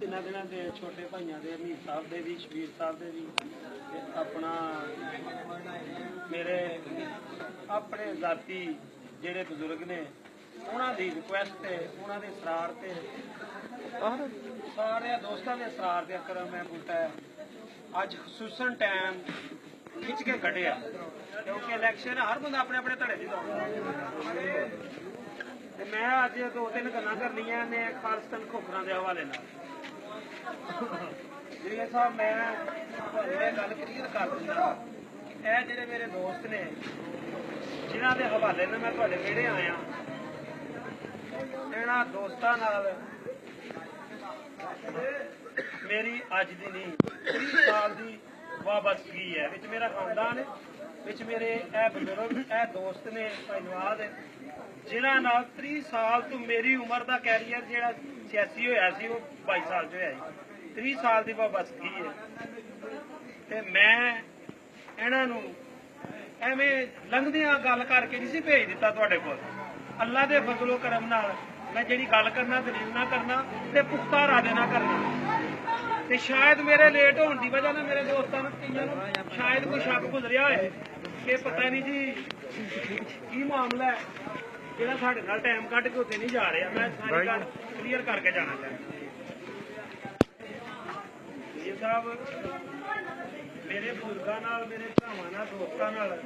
ਤਿੰਨਾਂ ਦਿਨਾਂ ਦੇ ਛੋਟੇ ਭਾਈਆਂ ਦੇ ਅਮੀਰ ਸਾਹਿਬ ਦੇ ਵੀ ਸ਼ਬੀਰ ਸਾਹਿਬ ਦੇ ਵੀ ਤੇ ਆਪਣਾ ਮੇਰੇ ਆਪਣੇ ਜ਼ਾਤੀ ਜਿਹੜੇ ਬਜ਼ੁਰਗ ਨੇ ਉਹਨਾਂ ਦੀ ਰਿਕੁਐਸਟ ਤੇ ਉਹਨਾਂ ਦੇ ਇਸਰਾਰ ਤੇ ਸਾਰੇ ਦੋਸਤਾਂ ਦੇ ਇਸਰਾਰ ਤੇ ਅਕਰਮ ਮੈਂ ਬੂਟਾ ਅੱਜ ਖਸੂਸਨ ਟਾਈਮ ਖਿੱਚ ਕੇ ਕੱਢਿਆ ਕਿਉਂਕਿ ਇਲੈਕਸ਼ਨ ਹਰ ਬੰਦਾ ਆਪਣੇ ਆਪਣੇ ਧੜੇ ਦੀ ਦੌੜ ਤੇ ਮੈਂ ਅੱਜ ਦੋ ਤਿੰਨ ਗੱਲਾਂ ਕਰਨੀਆਂ ਨੇ ਖਾਲਸਤਾਨ ਖੋਖਰਾਂ ਦੇ ਹਵਾਲੇ ਨਾਲ ਜਿਹੜੇ ਸਾਹਿਬ ਮੈਂ ਇਹ ਗੱਲ ਕਲੀਅਰ ਕਰ ਦਿੰਦਾ ਇਹ ਜਿਹੜੇ ਮੇਰੇ ਦੋਸਤ ਨੇ ਜਿਨ੍ਹਾਂ ਦੇ ਹਵਾਲੇ ਨਾਲ ਮੈਂ ਤੁਹਾਡੇ ਵਿਹੜੇ ਆਇਆ ਇਹਨਾਂ ਦੋਸਤਾਂ ਨਾਲ ਮੇਰੀ ਅੱਜ ਦੀ ਨਹੀਂ 30 ਸਾਲ ਦੀ ਵਾਬਸਤਗੀ ਹੈ ਵਿੱਚ ਮੇਰਾ ਖਾਨਦਾਨ ਹੈ ਵਿੱਚ ਮੇਰੇ ਇਹ ਬਜ਼ੁਰਗ ਇਹ ਦੋਸਤ ਨੇ ਧੰਨਵਾਦ ਜਿਨ੍ਹਾਂ ਨਾਲ 30 ਸਾਲ ਤੋਂ ਮੇਰੀ ਉਮਰ ਦਾ ਕੈਰੀਅਰ ਜਿਹੜਾ ਸਿਆਸੀ ਹੋਇਆ ਸੀ ਉਹ 22 ਸਾਲ 'ਚ ਹੋਇਆ ਸੀ 30 ਸਾਲ ਦੀ ਵਾਬਸਤਗੀ ਹੈ ਤੇ ਮੈਂ ਇਹਨਾਂ ਨੂੰ ਐਵੇਂ ਲੰਘਦਿਆਂ ਗੱਲ ਕਰਕੇ ਨਹੀਂ ਸੀ ਭੇਜ ਦਿੱਤਾ ਤੁਹਾਡੇ ਕੋਲ ਅੱਲਾ ਦੇ ਫਜ਼ਲੋ ਕਰਮ ਨਾਲ ਮੈਂ ਜਿਹੜੀ ਗੱਲ ਕਰਨਾ ਦਲੀਲ ਨਾ ਕਰਨਾ ਤੇ ਪੁਖਤਾ ਇਰਾਦੇ ਨਾ ਕਰਨਾ ਤੇ ਸ਼ਾਇਦ ਮੇਰੇ ਲੇਟ ਹੋਣ ਦੀ ਵਜ੍ਹਾ ਨਾਲ ਮੇਰੇ ਦੋਸਤਾਂ ਨੂੰ ਕਈਆਂ ਨੂੰ ਸ਼ਾਇਦ ਕੋਈ ਸ਼ੱਕ ਗੁਜ਼ਰਿਆ ਹੋਏ ਕਿ ਪਤਾ ਨਹੀਂ ਜੀ ਕੀ ਮਾਮਲਾ ਹੈ ਜਿਹੜਾ ਸਾਡੇ ਨਾਲ ਟਾਈਮ ਕੱਢ ਕੇ ਉੱਥੇ ਨਹੀਂ ਜਾ ਰਿਹਾ ਮੈਂ ਸਾਰੀ ਗੱਲ ਕਲੀਅਰ ਕਰਕੇ ਜਾਣਾ ਚਾਹੁੰਦਾ ਇਹ ਸਾਹਿਬ ਮੇਰੇ ਬਜ਼ੁਰਗਾਂ ਨਾਲ ਮੇਰੇ ਭਰਾਵਾਂ ਨਾਲ ਦੋਸਤਾਂ ਨਾਲ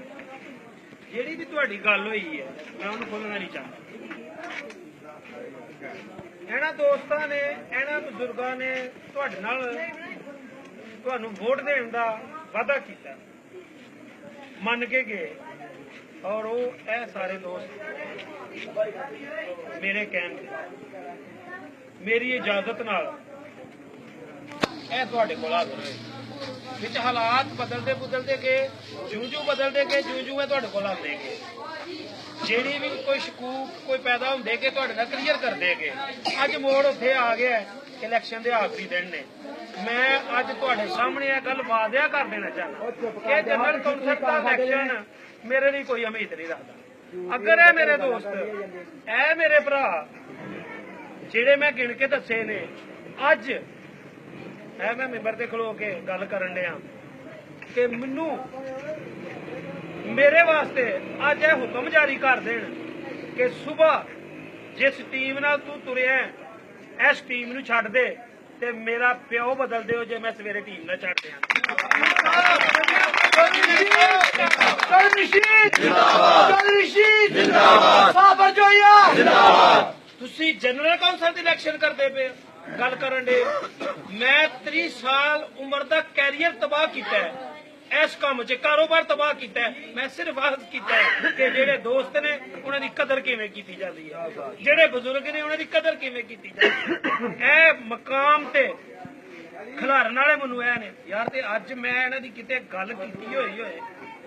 ਜਿਹੜੀ ਵੀ ਤੁਹਾਡੀ ਗੱਲ ਹੋਈ ਹੈ ਮੈਂ ਉਹਨੂੰ ਖੋਲਣਾ ਨਹੀਂ ਚਾਹੁੰਦਾ ਇਹਨਾਂ ਦੋਸਤਾਂ ਨੇ ਇਹਨਾਂ ਬਜ਼ੁਰਗਾਂ ਨੇ ਤੁਹਾਡੇ ਨਾਲ ਤੁਹਾਨੂੰ ਵੋਟ ਦੇਣ ਦਾ ਵਾਅਦਾ ਕੀਤਾ ਮੰਨ ਕੇ ਗਏ ਔਰ ਉਹ ਇਹ ਸਾਰੇ ਦੋਸਤ ਮੇਰੇ ਕਹਿਣ ਤੇ ਮੇਰੀ ਇਜਾਜ਼ਤ ਨਾਲ ਇਹ ਤੁਹਾਡੇ ਕੋਲ ਆ ਗਏ ਵਿੱਚ ਹਾਲਾਤ ਬਦਲਦੇ ਗਏ ਜੂ ਬਦਲਦੇ ਗਏ ਜੂ ਤੁਹਾਡੇ ਕੋਲ ਆਉਂਦੇ ਗਏ ਜਿਹੜੀ ਵੀ ਕੋਈ ਸ਼ਕੂਕ ਕੋਈ ਪੈਦਾ ਹੁੰਦੇ ਕਿ ਤੁਹਾਡੇ ਨਾਲ ਕਲੀਅਰ ਕਰਦੇ ਗਏ ਅੱਜ ਮੋੜ ਉੱਥੇ ਆ ਗਿਆ ਇਲੈਕਸ਼ਨ ਦੇ ਆਖਰੀ ਦਿਨ ਨੇ ਮੈਂ ਅੱਜ ਤੁਹਾਡੇ ਸਾਹਮਣੇ ਇਹ ਗੱਲ ਵਾਅਦਾ ਕਰ ਦੇਣਾ ਚਾਹੁੰਦਾ ਕਿ ਜਨਰਲ ਕੌਂਸਲ ਦਾ ਇਲੈਕਸ਼ਨ ਮੇਰੇ ਲਈ ਕੋਈ ਉਮੀਦ ਨਹੀਂ ਰੱਖਦਾ ਅਗਰ ਇਹ ਮੇਰੇ ਦੋਸਤ ਇਹ ਮੇਰੇ ਭਰਾ ਜਿਹੜੇ ਮੈਂ ਗਿਣ ਕੇ ਦੱਸੇ ਨੇ ਅੱਜ ਇਹ ਮੈਂ ਮੈਂਬਰ ਤੇ ਖਲੋ ਕੇ ਗੱਲ ਕਰਨ ਡਿਆ ਕਿ ਮੈਨੂੰ ਮੇਰੇ ਵਾਸਤੇ ਅੱਜ ਇਹ ਹੁਕਮ ਜਾਰੀ ਕਰ ਦੇਣ ਕਿ ਸਵੇਰ ਜਿਸ ਟੀਮ ਨਾਲ ਤੂੰ ਤੁਰਿਆ ਇਸ ਟੀਮ ਨੂੰ ਛੱਡ ਦੇ ਤੇ ਮੇਰਾ ਪਿਓ ਬਦਲ ਦਿਓ ਜੇ ਮੈਂ ਸਵੇਰੇ ਟੀਮ ਨਾਲ ਛੱਡ ਦਿਆਂ ਤੁਸੀਂ ਜਨਰਲ ਕੌਂਸਲ ਦੀ ਇਲੈਕਸ਼ਨ ਕਰਦੇ ਪਏ ਗੱਲ ਕਰਨ ਦੇ ਮੈਂ 30 ਸਾਲ ਉਮਰ ਦਾ ਕੈਰੀਅਰ ਤਬਾਹ ਕੀਤਾ ਹੈ ਇਸ ਕੰਮ 'ਚ ਕਾਰੋਬਾਰ ਤਬਾਹ ਕੀਤਾ ਹੈ ਮੈਂ ਸਿਰਫ ਆਹ ਕੀਤਾ ਹੈ ਕਿ ਜਿਹੜੇ ਦੋਸਤ ਨੇ ਉਹਨਾਂ ਦੀ ਕਦਰ ਕਿਵੇਂ ਕੀਤੀ ਜਾਂਦੀ ਹੈ ਜਿਹੜੇ ਬਜ਼ੁਰਗ ਨੇ ਉਹਨਾਂ ਦੀ ਕਦਰ ਕਿਵੇਂ ਕੀਤੀ ਜਾਂਦੀ ਹੈ ਇਹ ਮਕਾਮ ਤੇ ਖਿਲਾਰਨ ਵਾਲੇ ਮੈਨੂੰ ਇਹ ਨੇ ਯਾਰ ਤੇ ਅੱਜ ਮੈਂ ਇਹਨਾਂ ਦੀ ਕਿਤੇ ਗੱਲ ਕੀਤੀ ਹੋਏ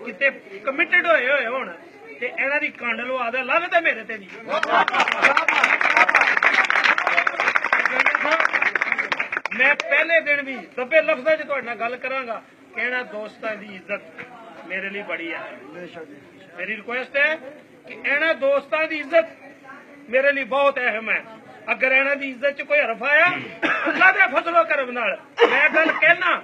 ਕਿਤੇ ਕਮਿਟਡ ਹੋਏ ਹੁਣ ਤੇ ਇਹਨਾਂ ਦੀ ਕੰਡ ਲਵਾ ਦੇ ਲੱਭ ਤੇ ਮੇਰੇ ਤੇ ਨਹੀਂ ਮੈਂ ਪਹਿਲੇ ਦਿਨ ਵੀ ਦੱਬੇ ਲਫ਼ਜ਼ਾਂ 'ਚ ਤੁਹਾਡੇ ਨਾਲ ਗੱਲ ਕਰਾਂਗਾ ਕਿ ਇਹਨਾਂ ਦੋਸਤਾਂ ਦੀ ਇੱਜ਼ਤ ਮੇਰੇ ਲਈ ਬੜੀ ਹੈ ਮੇਰੀ ਰਿਕੁਐਸਟ ਹੈ ਕਿ ਇਹਨਾਂ ਦੋਸਤਾਂ ਦੀ ਇੱਜ਼ਤ ਮੇਰੇ ਲਈ ਬਹੁਤ ਅਹਿਮ ਹੈ ਅਗਰ ਇਹਨਾਂ ਦੀ ਇੱਜ਼ਤ 'ਚ ਕੋਈ ਹਰਫ ਆਇਆ ਅੱਲਾ ਦੇ ਫਜ਼ਲੋ ਕਰਮ ਨਾਲ ਮੈਂ ਗੱਲ ਕਹਿਣਾ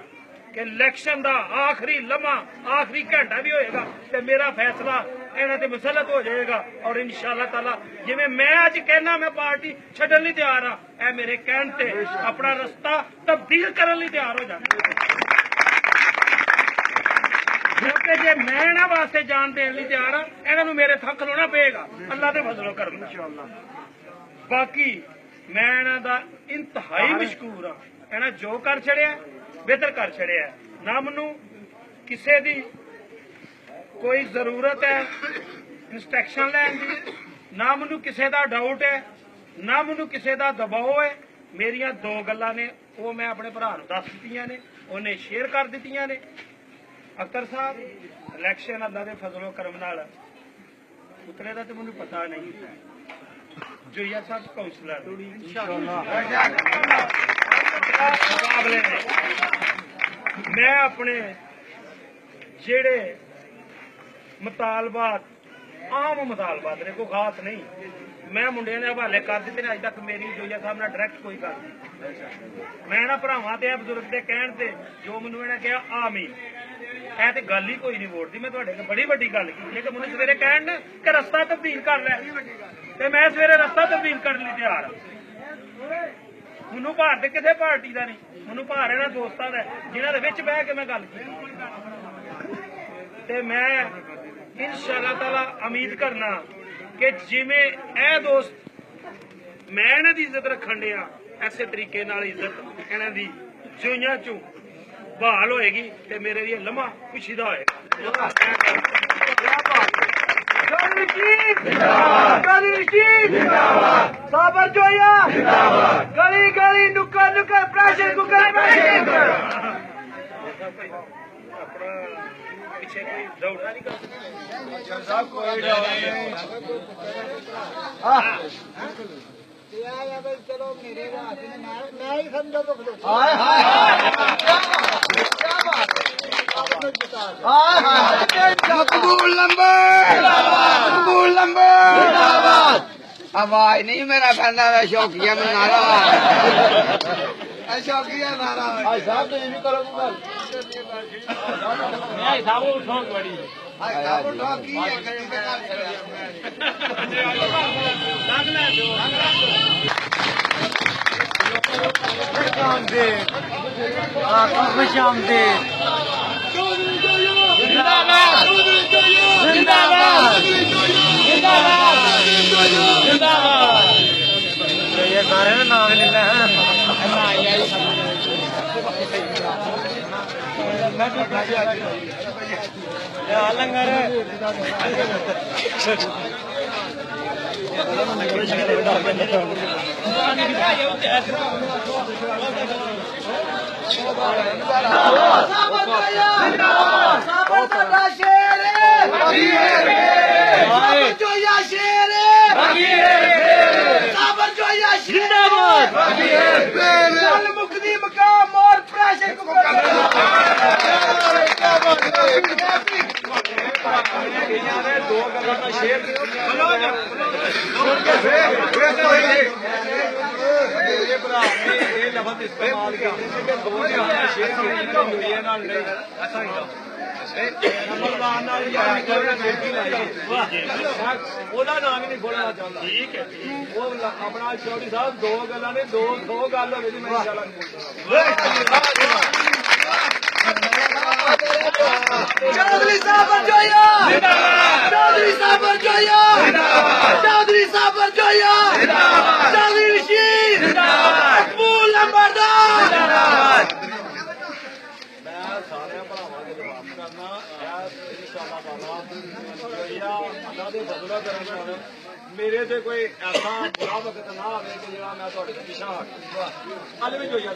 ਕਿ ਇਲੈਕਸ਼ਨ ਦਾ ਆਖਰੀ ਲਮਹਾ ਆਖਰੀ ਘੰਟਾ ਵੀ ਹੋਏਗਾ ਤੇ ਮੇਰਾ ਫੈਸਲਾ ਇਹਨਾਂ ਤੇ ਮੁਸੱਲਤ ਹੋ ਜਾਏਗਾ ਔਰ ਇਨਸ਼ਾਅੱਲਾ ਤਾਲਾ ਜਿਵੇਂ ਮੈਂ ਅੱਜ ਕਹਿਣਾ ਮੈਂ ਪਾਰਟੀ ਛੱਡਣ ਲਈ ਤਿਆਰ ਆ ਇਹ ਮੇਰੇ ਕਹਿਣ ਤੇ ਆਪਣਾ ਰਸਤਾ ਤਬਦੀਲ ਕਰਨ ਲਈ ਤਿਆਰ ਹੋ ਜਾਣਾ ਕਿਉਂਕਿ ਜੇ ਮੈਂ ਇਹਨਾਂ ਵਾਸਤੇ ਜਾਨ ਦੇਣ ਲਈ ਤਿਆਰ ਆ ਇਹਨਾਂ ਨੂੰ ਮੇਰੇ ਥੱਕ ਖਲੋਣਾ ਪਏਗਾ ਅੱਲਾ ਦੇ ਫਜ਼ਲੋ ਕਰਮ ਇਨਸ਼ਾਅੱਲਾ ਬਾਕੀ ਮੈਂ ਇਹਨਾਂ ਦਾ ਇੰਤਹਾਈ ਮਸ਼ਕੂਰ ਆ ਇਹਨਾਂ ਜੋ ਕਰ ਛੜਿਆ ਬਿਹਤਰ ਕਰ ਛੜਿਆ ਨਾ ਮੈਨੂੰ ਕਿਸੇ ਦੀ ਕੋਈ ਜ਼ਰੂਰਤ ਹੈ ਇੰਸਟਰਕਸ਼ਨ ਲੈਣ ਦੀ ਨਾ ਮੈਨੂੰ ਕਿਸੇ ਦਾ ਡਾਊਟ ਹੈ ਨਾ ਮੈਨੂੰ ਕਿਸੇ ਦਾ ਦਬਾਅ ਹੈ ਮੇਰੀਆਂ ਦੋ ਗੱਲਾਂ ਨੇ ਉਹ ਮੈਂ ਆਪਣੇ ਭਰਾ ਨੂੰ ਦੱਸ ਦਿੱਤੀਆਂ ਨੇ ਉਹਨੇ ਸ਼ੇਅਰ ਕਰ ਦਿੱਤੀਆਂ ਨੇ ਅਖਤਰ ਸਾਹਿਬ ਇਲੈਕਸ਼ਨ ਅੱਲਾ ਦੇ ਫਜ਼ਲੋ ਕਰਮ ਨਾਲ ਉਤਰੇ ਦਾ ਤੇ ਮੈਨੂੰ ਪਤਾ ਨਹੀਂ ਜੋਈਆ ਸਾਹਿਬ ਕਾਉਂਸਲਰ ਮੁਕਾਬਲੇ ਨੇ ਮੈਂ ਆਪਣੇ ਜਿਹੜੇ ਮੁਤਾਲਬਾਤ ਆਮ ਮੁਤਾਲਬਾਤ ਨੇ ਕੋਈ ਖਾਸ ਨਹੀਂ ਮੈਂ ਮੁੰਡਿਆਂ ਦੇ ਹਵਾਲੇ ਕਰ ਦਿੱਤੇ ਨੇ ਅੱਜ ਤੱਕ ਮੇਰੀ ਜੋਈਆ ਸਾਹਿਬ ਨਾਲ ਡਾਇਰੈਕਟ ਕੋਈ ਗੱਲ ਨਹੀਂ ਮੈਂ ਨਾ ਭਰਾਵਾਂ ਤੇ ਬਜ਼ੁਰਗ ਦੇ ਕਹਿਣ ਤੇ ਜੋ ਮੈਨੂੰ ਇਹਨੇ ਕਿਹਾ ਆਮੀਨ। ਇਹ ਤੇ ਗੱਲ ਹੀ ਕੋਈ ਨਹੀਂ ਵੋਟ ਦੀ। ਮੈਂ ਤੁਹਾਡੇ ਨਾਲ ਬੜੀ ਵੱਡੀ ਗੱਲ ਕੀਤੀ ਹੈ ਕਿ ਮੈਨੂੰ ਸਵੇਰੇ ਕਹਿਣ ਨਾ ਕਿ ਰਸਤਾ ਤਬਦੀਲ ਕਰ ਲੈ, ਤੇ ਮੈਂ ਸਵੇਰੇ ਰਸਤਾ ਤਬਦੀਲ ਕਰਨ ਲਈ ਤਿਆਰ ਹਾਂ। ਮੈਨੂੰ ਭਾਰ ਤੇ ਕਿਸੇ ਪਾਰਟੀ ਦਾ ਨਹੀਂ, ਮੈਨੂੰ ਭਾਰ ਇਹਨਾਂ ਦੋਸਤਾਂ ਦਾ ਜਿਨ੍ਹਾਂ ਦੇ ਵਿੱਚ ਬਹਿ ਕੇ ਮੈਂ ਗੱਲ ਕੀਤੀ। ਤੇ ਮੈਂ ਇਨਸ਼ਾਅੱਲਾ ਤਾਲਾ ਉਮੀਦ ਕਰਨਾ ਕਿ ਜਿਵੇਂ ਇਹ ਦੋਸਤ ਮੈਂ ਇਹਨਾਂ ਦੀ ਇੱਜ਼ਤ ਰੱਖਣ ਡਿਆ, ਐਸੇ ਤਰੀਕੇ ਨਾਲ ਇੱਜ਼ਤ ਇਹਨਾਂ ਦੀ ਜੂਈਆਂ ਚੋਂ ਬਹਾਲ ਹੋਏਗੀ ਤੇ ਮੇਰੇ ਲਈ ਲੰਮਾ ਖੁਸ਼ੀ ਦਾ ਹੋਏਗਾ। ਸਾਬਰ ਜੋਇਆ ਗਲੀ ਗਲੀ ਨੁੱਕਰ ਨੁੱਕਰ ਪ੍ਰੈਸ਼ਰ ਕੁੱਕਰ ਪਿੱਛੇ ਕੋਈ ਦੌੜਾ ਨਹੀਂ ਕਰਦਾ ਕੋਈ ਚਲੋ ਮੇਰੇ ਰਾਤ ਮੈਂ ਹੀ ਸਮਝੋ ਤਾਂ ਹਾਏ ਹਾਏ ਮਕਬੂਲ ਨੰਬਰ ਮਕਬੂਲ ਨੰਬਰ ਜਿੰਦਾਬਾਦ। ਆਵਾਜ਼ ਨਹੀਂ ਮੇਰਾ ਫਰਨਾ ਦਾ ਸ਼ੌਕੀਆ में नारा शौकिया नारा भाई साहब तो ये भी करो गूगल भाई साहब उठो बड़ी भाई साहब उठो की है गली में काम खुश आमदीद जिंदाबाद जिंदाबाद जिंदाबाद जिंदाबाद। ये सारे ना नाम लेना है लंगर मुक्ति मकाम और प्रेशर दो गलों का शेर लफ्ज इस्तेमाल ਉਹਦਾ ਨਾਮ ਹੀ ਨਹੀਂ ਬੋਲਣਾ ਚਾਹੁੰਦਾ। ਠੀਕ ਹੈ ਉਹ ਆਪਣਾ ਚੌਧਰੀ ਸਾਹਿਬ ਦੋ ਗੱਲਾਂ ਨੇ 200 ਗੱਲ ਹੋਵੇ ਜੀ। ਮੈਂ चौधरी साहब जोया चौधरी साहब जोया चौधरी साहब जोया चौधरी रशीद मकबूल नंबरदार। मैं सारे भरावां दे जवाब करना इंशाअल्लाह ताला अल्लाह दे फजल करम मेरे से कोई ऐसा बुरा वक्त ना आवे कि जेड़ा मैं तुहाडे पिछा हट। अल भी जोया